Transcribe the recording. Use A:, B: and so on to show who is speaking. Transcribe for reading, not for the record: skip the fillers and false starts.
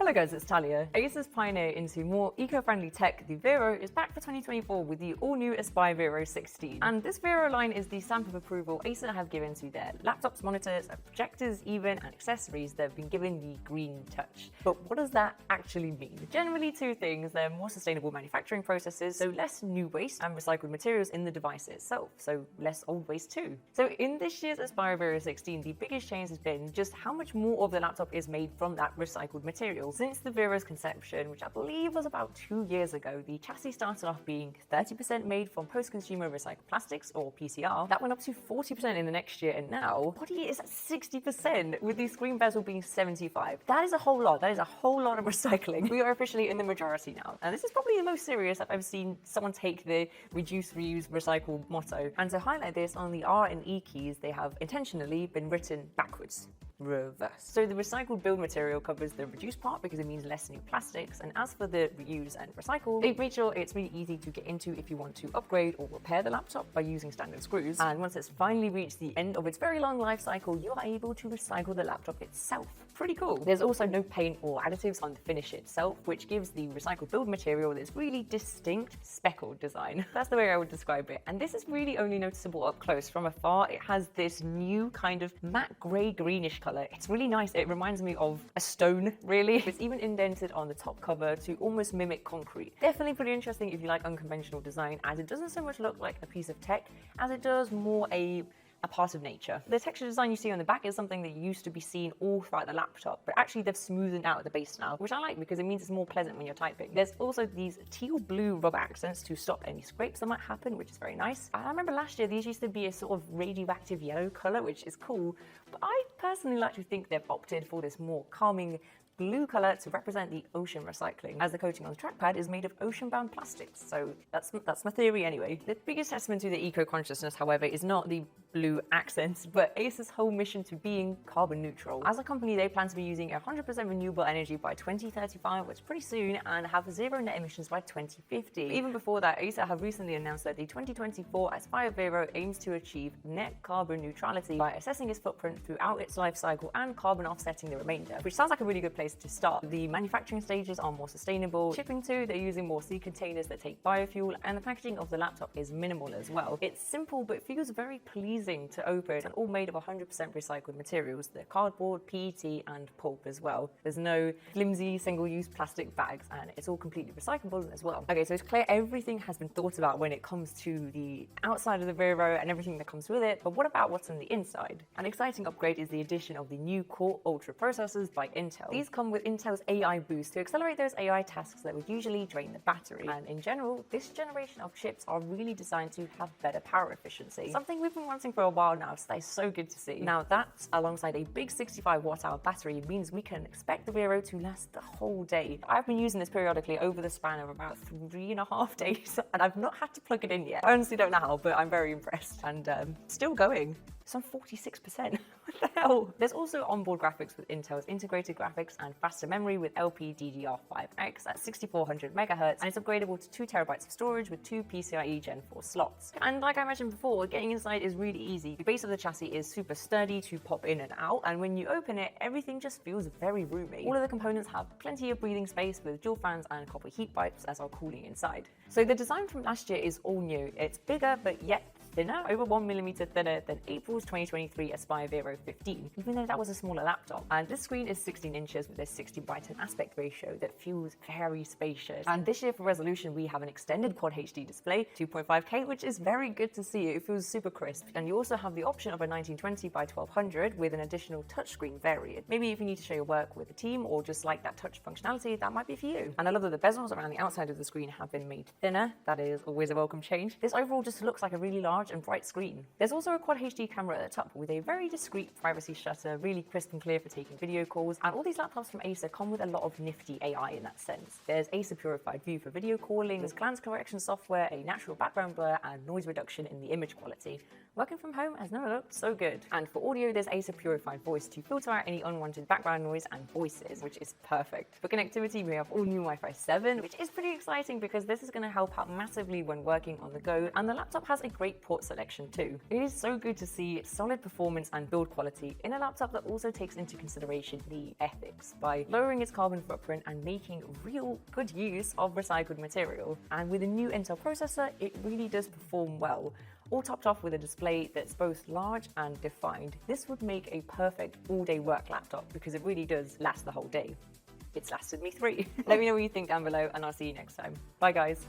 A: Hello guys, it's Talia. Acer's pioneer into more eco-friendly tech, the Vero, is back for 2024 with the all-new Aspire Vero 16. And this Vero line is the stamp of approval Acer have given to their laptops, monitors, and projectors, even, and accessories that have been given the green touch. But what does that actually mean? Generally two things. They're more sustainable manufacturing processes, so less new waste, and recycled materials in the device itself, so less old waste too. So in this year's Aspire Vero 16, the biggest change has been just how much more of the laptop is made from that recycled material. Since the Vero's conception, which I believe was about 2 years ago, the chassis started off being 30% made from post-consumer recycled plastics, or PCR. That went up to 40% in the next year, and now body is at 60%, with the screen bezel being 75%. That is a whole lot. That is a whole lot of recycling. We are officially in the majority now, and this is probably the most serious I've ever seen someone take the reduce, reuse, recycle motto. And to highlight this, on the R and E keys, they have intentionally been written backwards. Reverse. So the recycled build material covers the reduced part because it means less new plastics, and as for the reuse and recycle, they've made sure it's really easy to get into if you want to upgrade or repair the laptop by using standard screws. And once it's finally reached the end of its very long life cycle, you are able to recycle the laptop itself. Pretty cool. There's also no paint or additives on the finish itself, which gives the recycled build material this really distinct speckled design. That's the way I would describe it. And this is really only noticeable up close. From afar, it has this new kind of matte grey greenish color. It's really nice. It reminds me of a stone, really. It's even indented on the top cover to almost mimic concrete. Definitely pretty interesting if you like unconventional design, as it doesn't so much look like a piece of tech as it does more a part of nature. The texture design you see on the back is something that used to be seen all throughout the laptop, but actually they've smoothened out at the base now, which I like because it means it's more pleasant when you're typing. There's also these teal blue rubber accents to stop any scrapes that might happen, which is very nice. And I remember last year these used to be a sort of radioactive yellow color, which is cool, but I personally like to think they've opted for this more calming blue color to represent the ocean recycling, as the coating on the trackpad is made of ocean-bound plastics. So that's my theory anyway. The biggest testament to the eco-consciousness, however, is not the blue accents, but Acer's whole mission to being carbon neutral. As a company, they plan to be using 100% renewable energy by 2035, which is pretty soon, and have zero net emissions by 2050. Even before that, Acer have recently announced that the 2024 Aspire Vero aims to achieve net carbon neutrality by assessing its footprint throughout its life cycle and carbon offsetting the remainder, which sounds like a really good place to start. The manufacturing stages are more sustainable. Shipping too, they're using more sea containers that take biofuel, and the packaging of the laptop is minimal as well. It's simple, but feels very pleasing to open, and all made of 100% recycled materials. They're cardboard, PET, and pulp as well. There's no flimsy single-use plastic bags, and it's all completely recyclable as well. Okay, so it's clear everything has been thought about when it comes to the outside of the Vero and everything that comes with it, but what about what's on the inside? An exciting upgrade is the addition of the new Core Ultra processors by Intel. These come with Intel's AI boost to accelerate those AI tasks that would usually drain the battery. And in general, this generation of chips are really designed to have better power efficiency. Something we've been wanting for a while now, so that is so good to see. Now that, alongside a big 65 watt-hour battery, means we can expect the Vero to last the whole day. I've been using this periodically over the span of about 3.5 days, and I've not had to plug it in yet. I honestly don't know how, but I'm very impressed. And still going. Some 46%. What the hell? There's also onboard graphics with Intel's integrated graphics and faster memory with LPDDR5X at 6400 MHz, and it's upgradable to 2 TB of storage with 2 PCIe Gen 4 slots. And like I mentioned before, getting inside is really easy. The base of the chassis is super sturdy to pop in and out, and when you open it, everything just feels very roomy. All of the components have plenty of breathing space with dual fans and copper heat pipes as are cooling inside. So the design from last year is all new. It's bigger, but yet thinner, over 1mm thinner than April's 2023 Aspire Vero 15, even though that was a smaller laptop. And this screen is 16 inches with a 60 by 10 aspect ratio that feels very spacious. And this year for resolution, we have an extended Quad HD display, 2.5K, which is very good to see. It feels super crisp. And you also have the option of a 1920 by 1200 with an additional touchscreen variant. Maybe if you need to share your work with a team or just like that touch functionality, that might be for you. And I love that the bezels around the outside of the screen have been made thinner. That is always a welcome change. This overall just looks like a really large and bright screen. There's also a Quad HD camera at the top with a very discreet privacy shutter, really crisp and clear for taking video calls, and all these laptops from Acer come with a lot of nifty AI in that sense. There's Acer Purified View for video calling, there's glance correction software, a natural background blur, and noise reduction in the image quality. Working from home has never looked so good. And for audio, there's Acer Purified Voice to filter out any unwanted background noise and voices, which is perfect. For connectivity, we have all new Wi-Fi 7, which is pretty exciting because this is going to help out massively when working on the go, and the laptop has a great port port selection too. It is so good to see solid performance and build quality in a laptop that also takes into consideration the ethics by lowering its carbon footprint and making real good use of recycled material. And with a new Intel processor, it really does perform well, all topped off with a display that's both large and defined. This would make a perfect all-day work laptop because it really does last the whole day. It's lasted me 3. Let me know what you think down below, and I'll see you next time. Bye guys.